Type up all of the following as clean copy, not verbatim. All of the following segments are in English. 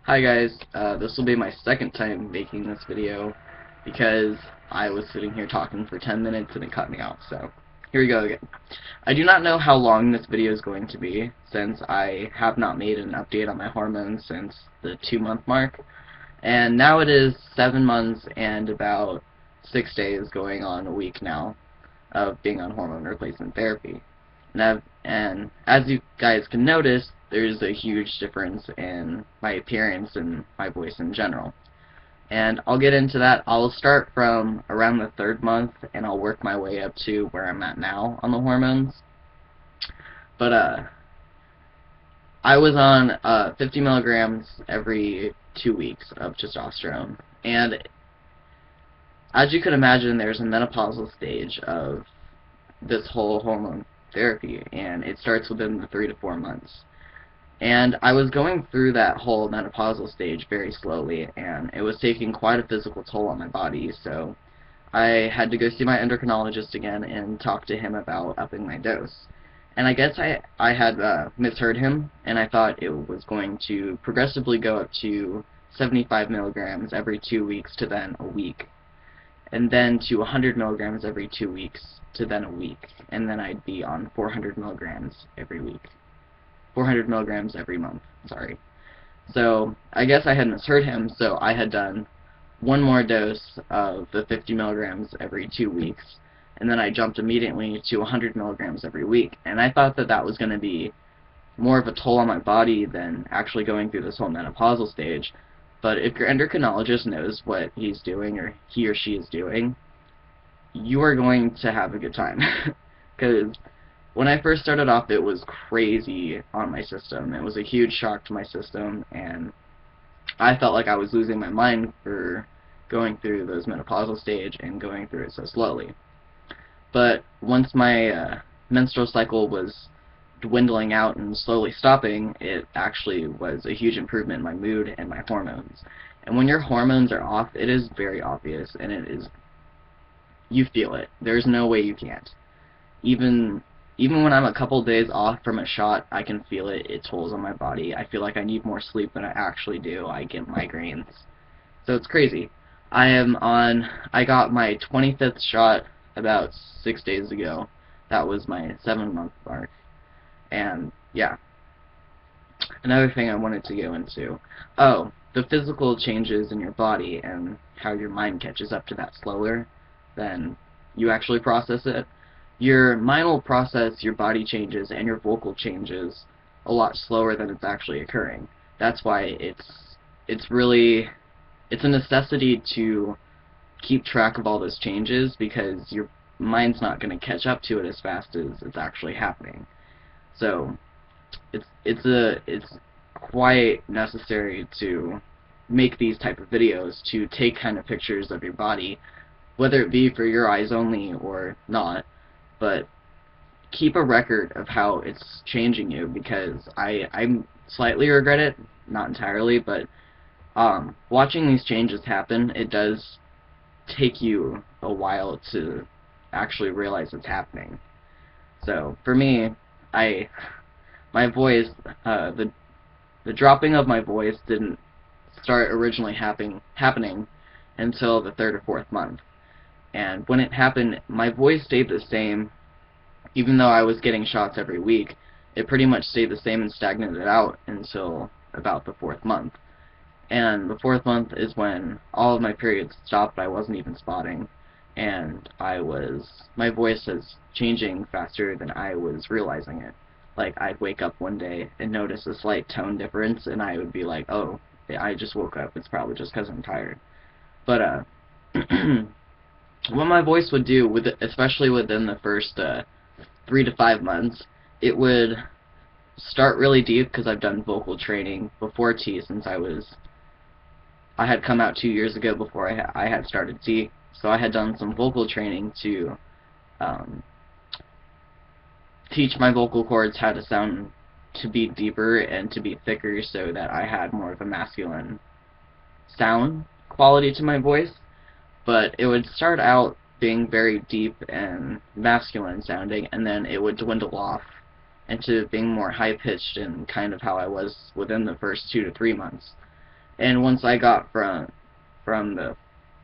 Hi guys, this will be my second time making this video because I was sitting here talking for 10 minutes and it cut me off, so here we go again. I do not know how long this video is going to be since I have not made an update on my hormones since the 2-month mark, and now it is 7 months and about 6 days going on a week now of being on hormone replacement therapy. And as you guys can notice, there's a huge difference in my appearance and my voice in general. And I'll get into that. I'll start from around the 3rd month, and I'll work my way up to where I'm at now on the hormones. But I was on 50 milligrams every 2 weeks of testosterone. And as you can imagine, there's a menopausal stage of this whole hormone therapy, and it starts within the 3 to 4 months. And I was going through that whole menopausal stage very slowly, and it was taking quite a physical toll on my body, so I had to go see my endocrinologist again and talk to him about upping my dose. And I guess I had misheard him, and I thought it was going to progressively go up to 75 milligrams every 2 weeks to then a week, and then to 100 milligrams every 2 weeks to then a week, and then I'd be on 400 milligrams every week. 400 milligrams every month, sorry. So I guess I had misheard him, so I had done one more dose of the 50 milligrams every 2 weeks, and then I jumped immediately to 100 milligrams every week, and I thought that that was going to be more of a toll on my body than actually going through this whole menopausal stage. But if your endocrinologist knows what he's doing, or he or she is doing, you are going to have a good time. Because when I first started off, it was crazy on my system. It was a huge shock to my system, and I felt like I was losing my mind for going through those menopausal stage and going through it so slowly. But once my menstrual cycle was dwindling out and slowly stopping, it actually was a huge improvement in my mood and my hormones. And when your hormones are off, it is very obvious, and you feel it. There's no way you can't. Even when I'm a couple days off from a shot, I can feel it. It tolls on my body. I feel like I need more sleep than I actually do. I get migraines. So it's crazy. I got my 25th shot about 6 days ago. That was my 7-month mark. And, yeah. Another thing I wanted to go into. Oh, the physical changes in your body and how your mind catches up to that slower than you actually process it. Your mind will process your body changes and your vocal changes a lot slower than it's actually occurring. That's why it's a necessity to keep track of all those changes, because your mind's not going to catch up to it as fast as it's actually happening. So it's quite necessary to make these type of videos, to take kind of pictures of your body, whether it be for your eyes only or not. But keep a record of how it's changing you, because I slightly regret it, not entirely, but watching these changes happen, it does take you a while to actually realize it's happening. So for me, my voice, the dropping of my voice didn't start originally happening until the 3rd or 4th month. And when it happened, my voice stayed the same. Even though I was getting shots every week, it pretty much stayed the same and stagnated out until about the 4th month. And the 4th month is when all of my periods stopped. I wasn't even spotting, and my voice is changing faster than I was realizing it. Like, I'd wake up one day and notice a slight tone difference, and I would be like, oh, I just woke up. It's probably just because I'm tired. But what my voice would do, especially within the first 3 to 5 months, it would start really deep, because I've done vocal training before T, since I had come out 2 years ago before I had started T, so I had done some vocal training to teach my vocal cords how to sound, to be deeper and to be thicker, so that I had more of a masculine sound quality to my voice. But it would start out being very deep and masculine sounding, and then it would dwindle off into being more high-pitched and kind of how I was within the first 2 to 3 months. And once I got from the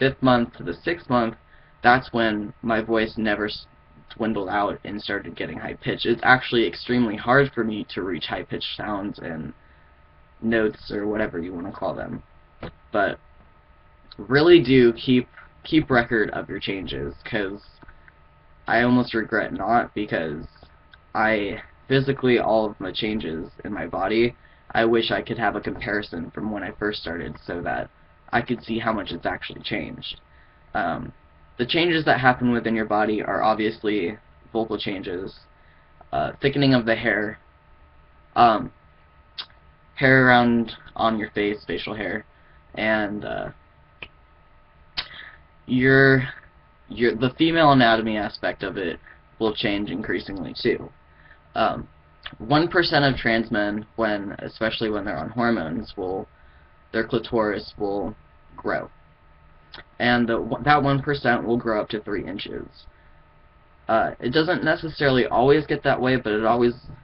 5th month to the 6th month, that's when my voice never dwindled out and started getting high pitched. It's actually extremely hard for me to reach high pitched sounds and notes, or whatever you want to call them. But really do keep record of your changes, because I almost regret not, because physically, all of my changes in my body, I wish I could have a comparison from when I first started so that I could see how much it's actually changed. The changes that happen within your body are obviously vocal changes, thickening of the hair, hair around on your face, facial hair, and the female anatomy aspect of it will change increasingly too. 1% of trans men, especially when they're on hormones, their clitoris will grow, and that 1% will grow up to 3 inches. It doesn't necessarily always get that way, but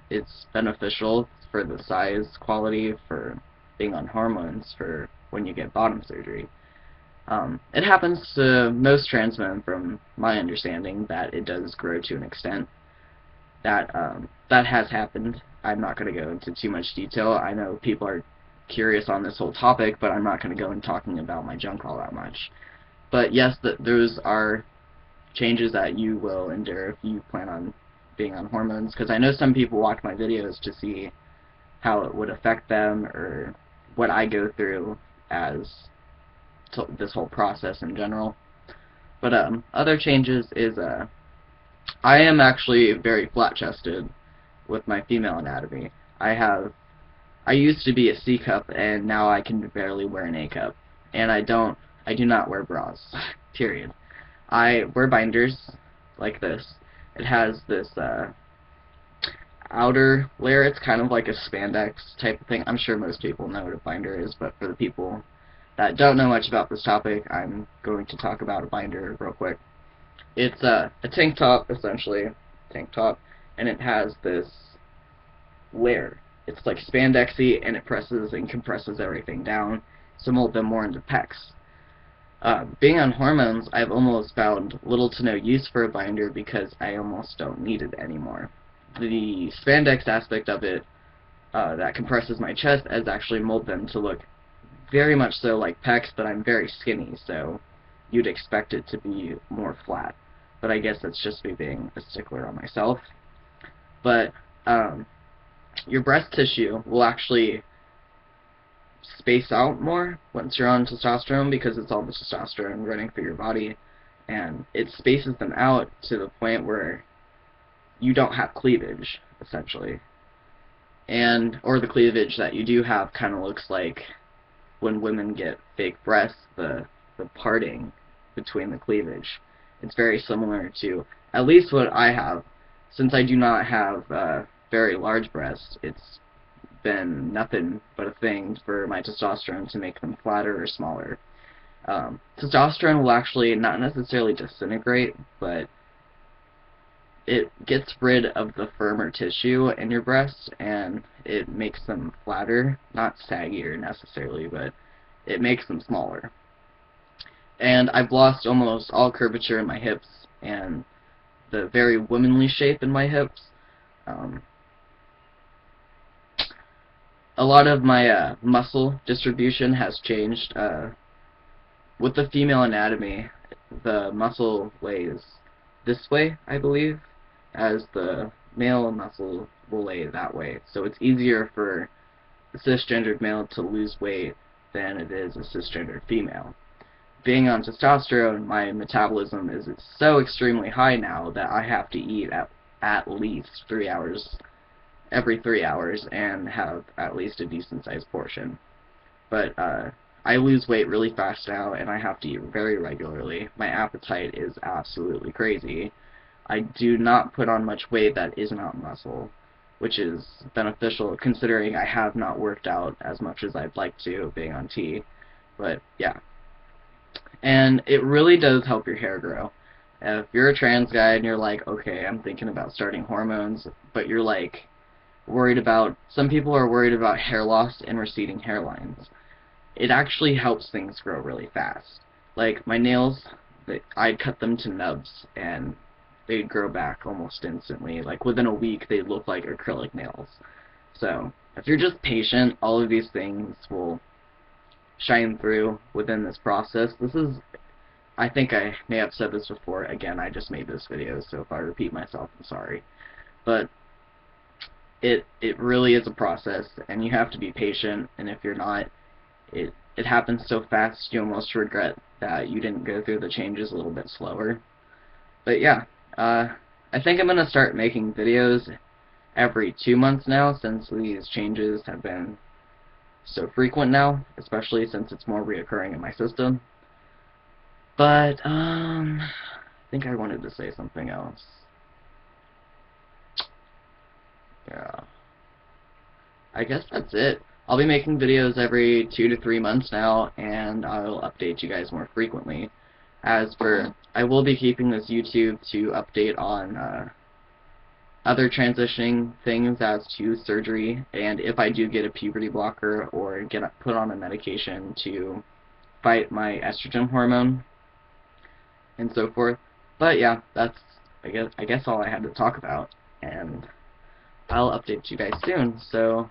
it's beneficial for the size quality, for being on hormones, for when you get bottom surgery. It happens to most trans men, from my understanding, that it does grow to an extent. That has happened. I'm not going to go into too much detail. I know people are curious on this whole topic, but I'm not going to go in talking about my junk all that much. But yes, those are changes that you will endure if you plan on being on hormones, because I know some people watch my videos to see how it would affect them, or what I go through as this whole process in general. But other changes is I am actually very flat-chested with my female anatomy. I used to be a C cup, and now I can barely wear an A cup, and I do not wear bras. Period. I wear binders like this. It has this outer layer. It's kind of like a spandex type of thing. I'm sure most people know what a binder is, but for the people that don't know much about this topic, I'm going to talk about a binder real quick. It's a tank top, essentially, and it has this layer. It's like spandexy, and it presses and compresses everything down to mold them more into pecs. Being on hormones, I've almost found little to no use for a binder because I almost don't need it anymore. The spandex aspect of it that compresses my chest has actually molded them to look very much so like pecs, but I'm very skinny, so you'd expect it to be more flat. But I guess that's just me being a stickler on myself. But your breast tissue will actually space out more once you're on testosterone, because it's all the testosterone running through your body, and it spaces them out to the point where you don't have cleavage, essentially. Or the cleavage that you do have kind of looks like when women get fake breasts, the parting between the cleavage. It's very similar to, at least what I have. Since I do not have very large breasts, it's been nothing but a thing for my testosterone to make them flatter or smaller. Testosterone will actually not necessarily disintegrate, but it gets rid of the firmer tissue in your breasts, and it makes them flatter, not saggier necessarily, but it makes them smaller. And I've lost almost all curvature in my hips and the very womanly shape in my hips. A lot of my muscle distribution has changed. With the female anatomy, the muscle lays this way, I believe, as the male muscle will lay that way. So it's easier for a cisgendered male to lose weight than it is a cisgendered female. Being on testosterone, my metabolism is so extremely high now that I have to eat at least 3 hours, every 3 hours, and have at least a decent sized portion. But I lose weight really fast now, and I have to eat very regularly. My appetite is absolutely crazy. I do not put on much weight that is not muscle, which is beneficial considering I have not worked out as much as I'd like to, being on T. But yeah. And it really does help your hair grow. If you're a trans guy and you're like, okay, I'm thinking about starting hormones, but you're like worried about, some people are worried about hair loss and receding hairlines. it actually helps things grow really fast. Like my nails, I'd cut them to nubs and they'd grow back almost instantly. Like within a week, they look like acrylic nails. So if you're just patient, all of these things will shine through within this process. I think I may have said this before. Again, I just made this video, so if I repeat myself, I'm sorry. But it really is a process, and you have to be patient, and if you're not, it happens so fast you almost regret that you didn't go through the changes a little bit slower. But yeah, I think I'm going to start making videos every 2 months now, since these changes have been so frequent now, especially since it's more reoccurring in my system. But, I think I wanted to say something else. Yeah. I guess that's it. I'll be making videos every 2 to 3 months now, and I'll update you guys more frequently. As for, I will be keeping this YouTube to update on other transitioning things as to surgery, and if I do get a puberty blocker or get put on a medication to fight my estrogen hormone and so forth. But yeah, that's I guess all I had to talk about, and I'll update you guys soon. So